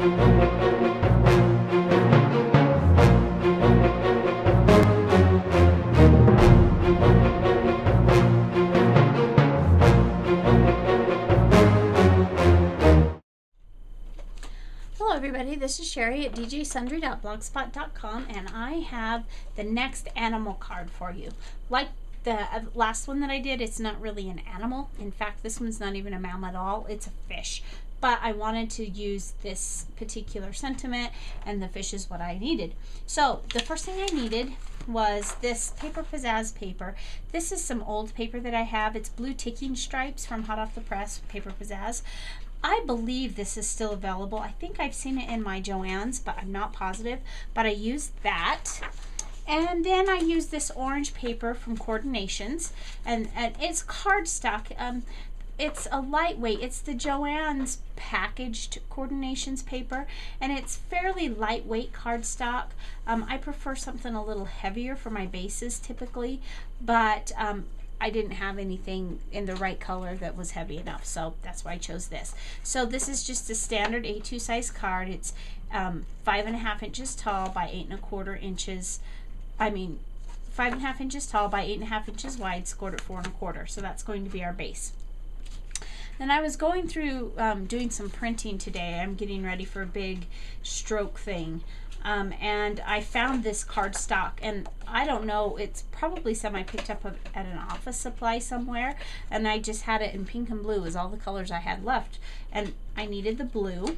Hello everybody, this is Sherry at djsundry.blogspot.com, and I have the next animal card for you. Like the last one that I did, it's not really an animal. In fact, this one's not even a mammal at all, it's a fish. But I wanted to use this particular sentiment, and the fish is what I needed. So the first thing I needed was this Paper Pizzazz paper. This is some old paper that I have. It's blue ticking stripes from Hot Off the Press, Paper Pizzazz. I believe this is still available. I think I've seen it in my Joann's, but I'm not positive. But I used that. And then I used this orange paper from Coordinations. And it's cardstock. It's a lightweight. It's the Joann's packaged Coordinations paper. And it's fairly lightweight cardstock. I prefer something a little heavier for my bases typically. But I didn't have anything in the right color that was heavy enough, so that's why I chose this. So this is just a standard A2 size card. It's 5.5 inches tall by 8.25 inches. 5.5 inches tall by 8.5 inches wide, scored at 4.25. So that's going to be our base. Then I was going through doing some printing today. I'm getting ready for a big stroke thing. And I found this cardstock, and I don't know, it's probably some I picked up at an office supply somewhere, and I just had it in pink and blue as all the colors I had left, and I needed the blue.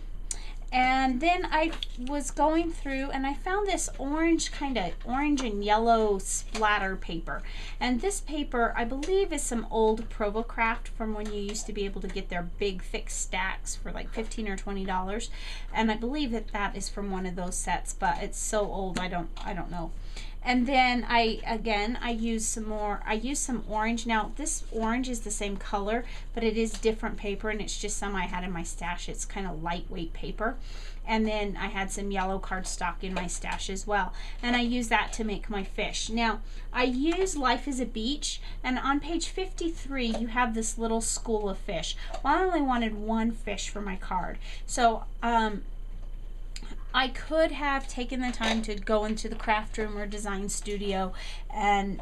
And then I was going through and I found this orange, kind of orange and yellow splatter paper. And this paper, I believe, is some old Provocraft from when you used to be able to get their big thick stacks for like $15 or $20. And I believe that that is from one of those sets, but it's so old I don't know. And then I used some more. I used some orange. Now this orange is the same color, but it is different paper, and it's just some I had in my stash. It's kind of lightweight paper. And then I had some yellow cardstock in my stash as well. And I used that to make my fish. Now I use Life is a Beach, and on page 53 you have this little school of fish. Well, I only wanted one fish for my card. So I could have taken the time to go into the craft room or design studio and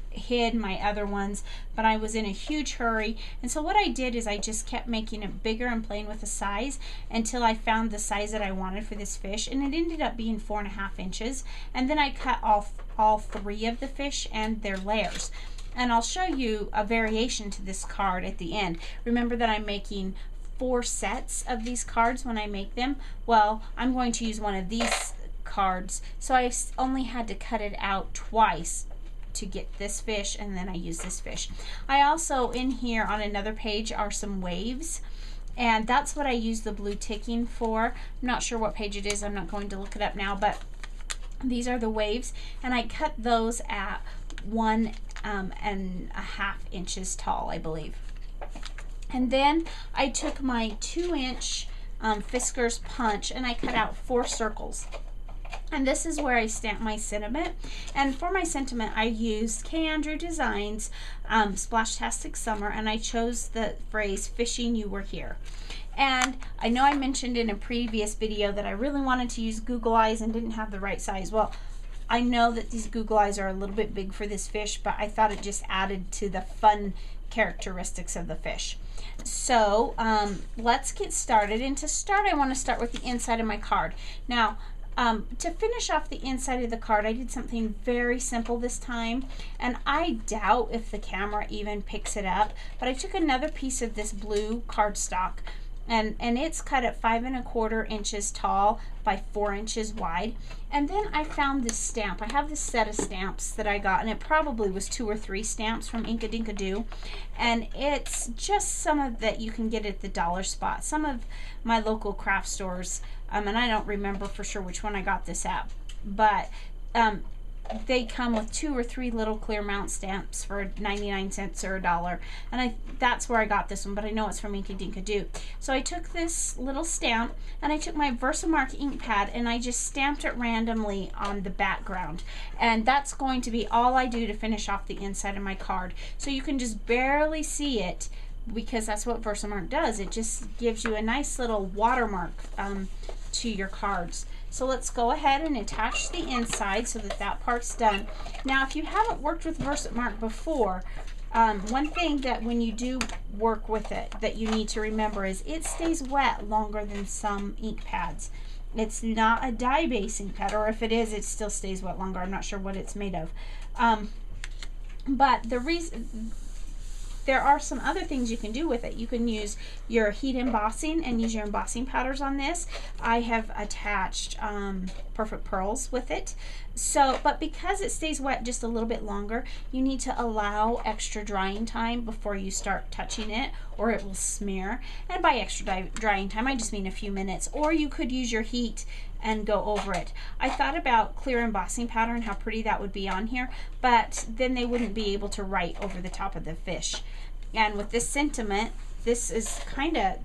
hid my other ones, but I was in a huge hurry. And so what I did is I just kept making it bigger and playing with the size until I found the size that I wanted for this fish, and it ended up being 4.5 inches. And then I cut off all three of the fish and their layers. And I'll show you a variation to this card at the end. Remember that I'm making 4 sets of these cards when I make them. Well, I'm going to use one of these cards, so I only had to cut it out twice to get this fish, and then I use this fish. I also, in here on another page, are some waves, and that's what I use the blue ticking for. I'm not sure what page it is. I'm not going to look it up now, but these are the waves, and I cut those at 1.5 inches tall, I believe. And then I took my 2-inch Fiskars punch and I cut out 4 circles. And this is where I stamp my sentiment. And for my sentiment, I used K. Andrew Designs Splashtastic Summer, and I chose the phrase, "Fishing, you were here." And I know I mentioned in a previous video that I really wanted to use Google eyes and didn't have the right size. Well, I know that these Google eyes are a little bit big for this fish, but I thought it just added to the fun characteristics of the fish. So let's get started. And to start, I want to start with the inside of my card. Now, to finish off the inside of the card, I did something very simple this time, and I doubt if the camera even picks it up, but I took another piece of this blue cardstock, and it's cut at 5.25 inches tall by 4 inches wide. And then I found this stamp. I have this set of stamps that I got, and it probably was 2 or 3 stamps from Inkadinkadoo, and it's just some of that you can get at the dollar spot, some of my local craft stores, and I don't remember for sure which one I got this at, but they come with 2 or 3 little clear mount stamps for 99 cents or $1, and that's where I got this one, but I know it's from Inkadinkadoo. So I took this little stamp, and I took my Versamark ink pad, and I just stamped it randomly on the background, and that's going to be all I do to finish off the inside of my card. So you can just barely see it, because that's what Versamark does. It just gives you a nice little watermark to your cards. So let's go ahead and attach the inside so that that part's done. Now, if you haven't worked with Versamark before, one thing that when you do work with it that you need to remember is it stays wet longer than some ink pads. It's not a dye-based ink pad, or if it is, it still stays wet longer. I'm not sure what it's made of. But the reason, there are some other things you can do with it. You can use your heat embossing and use your embossing powders on this. I have attached Perfect Pearls with it. So, but because it stays wet just a little bit longer, you need to allow extra drying time before you start touching it, or it will smear. And by extra drying time, I just mean a few minutes. Or you could use your heat and go over it. I thought about clear embossing powder and how pretty that would be on here, but then they wouldn't be able to write over the top of the fish. And with this sentiment, this is kind of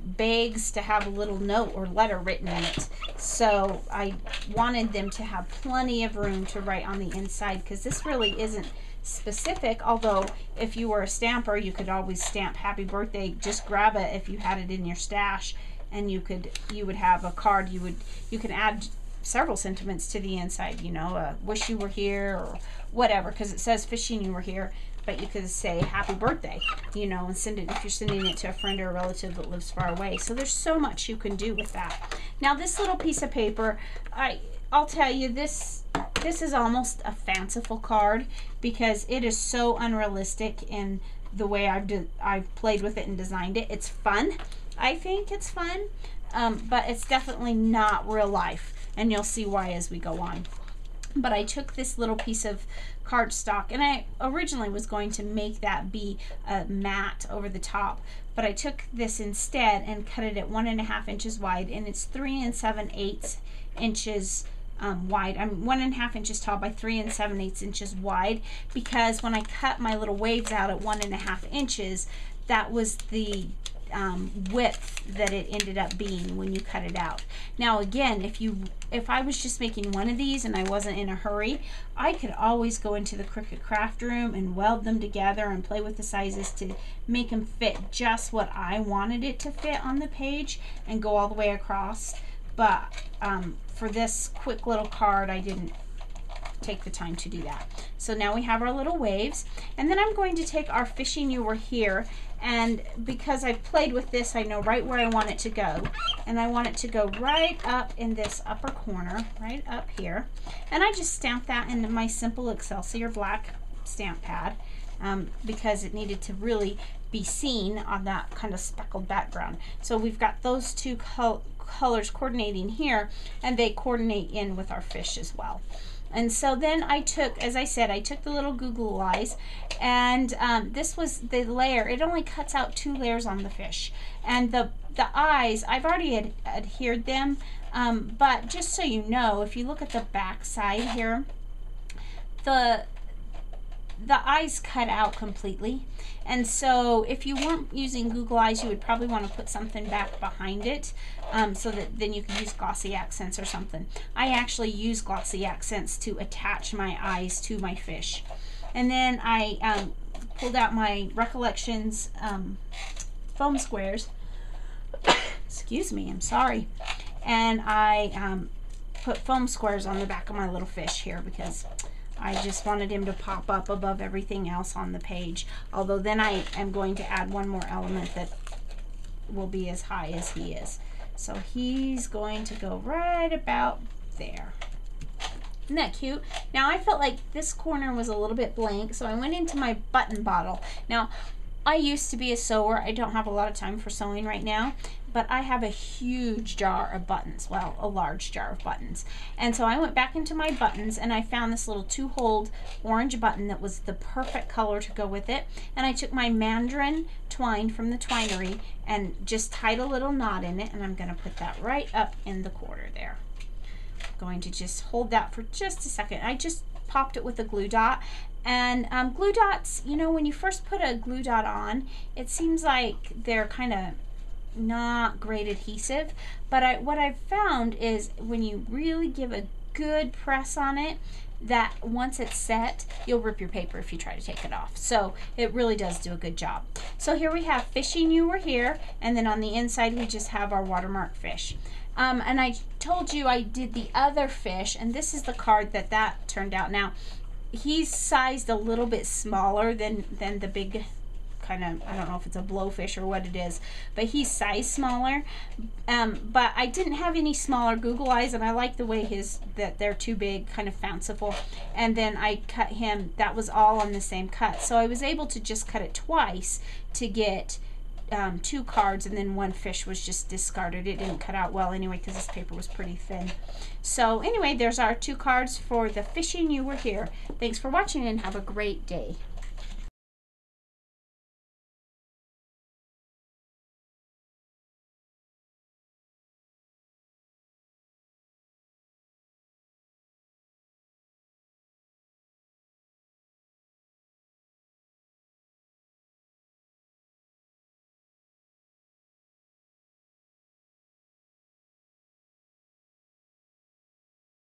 begs to have a little note or letter written in it. So I wanted them to have plenty of room to write on the inside, because this really isn't specific, although if you were a stamper, you could always stamp happy birthday. Just grab it if you had it in your stash, and you would have a card. You can add several sentiments to the inside, you know, wish you were here or whatever, because it says Fishin, you were here, but you could say happy birthday, you know, and send it if you're sending it to a friend or a relative that lives far away. So there's so much you can do with that. Now this little piece of paper, I'll tell you, this is almost a fanciful card, because it is so unrealistic in the way I've played with it and designed it. It's fun. I think it's fun, but it's definitely not real life, and you'll see why as we go on. But I took this little piece of cardstock, and I originally was going to make that be a mat over the top, but I took this instead and cut it at 1.5 inches wide, and it's 3 7/8 inches wide. I'm 1.5 inches tall by 3 7/8 inches wide, because when I cut my little waves out at 1.5 inches, that was the width that it ended up being when you cut it out. Now again, if I was just making one of these and I wasn't in a hurry, I could always go into the Cricut craft room and weld them together and play with the sizes to make them fit just what I wanted it to fit on the page and go all the way across. But for this quick little card, I didn't take the time to do that. So now we have our little waves, and then I'm going to take our Fishing You Were Here, and because I've played with this, I know right where I want it to go, and I want it to go right up in this upper corner, right up here, and I just stamped that into my simple Excelsior black stamp pad, because it needed to really be seen on that kind of speckled background. So we've got those two colors coordinating here, and they coordinate in with our fish as well. And so then I took, as I said, I took the little Google eyes, and this was the layer. It only cuts out 2 layers on the fish. And the eyes, I've already adhered them, but just so you know, if you look at the back side here, the eyes cut out completely. And so if you weren't using Google eyes, you would probably want to put something back behind it, so that then you could use glossy accents or something. I actually use glossy accents to attach my eyes to my fish. And then I pulled out my Recollections foam squares. Excuse me, I'm sorry. And I put foam squares on the back of my little fish here, because I just wanted him to pop up above everything else on the page. Although then I am going to add one more element that will be as high as he is. So he's going to go right about there. Isn't that cute? Now I felt like this corner was a little bit blank, so I went into my button bottle. Now I used to be a sewer. I don't have a lot of time for sewing right now, but I have a huge jar of buttons. Well, a large jar of buttons. And so I went back into my buttons, and I found this little 2-holed orange button that was the perfect color to go with it. And I took my mandarin twine from the twinery and just tied a little knot in it, and I'm going to put that right up in the corner there. I'm going to just hold that for just a second. I just popped it with a glue dot. And glue dots, you know, when you first put a glue dot on, it seems like they're kind of not great adhesive, but what I've found is when you really give a good press on it, that once it's set, you'll rip your paper if you try to take it off. So it really does do a good job. So here we have Fishing You Were Here, and then on the inside we just have our watermark fish. And I told you I did the other fish, and this is the card that turned out. Now, he's sized a little bit smaller than the big kind of, I don't know if it's a blowfish or what it is, but he's sized smaller. But I didn't have any smaller Google eyes, and I like the way that they're too big, kind of fanciful. And then I cut him, that was all on the same cut. So I was able to just cut it twice to get 2 cards, and then 1 fish was just discarded. It didn't cut out well anyway because this paper was pretty thin. So anyway, there's our 2 cards for the Fishing You Were Here. Thanks for watching and have a great day.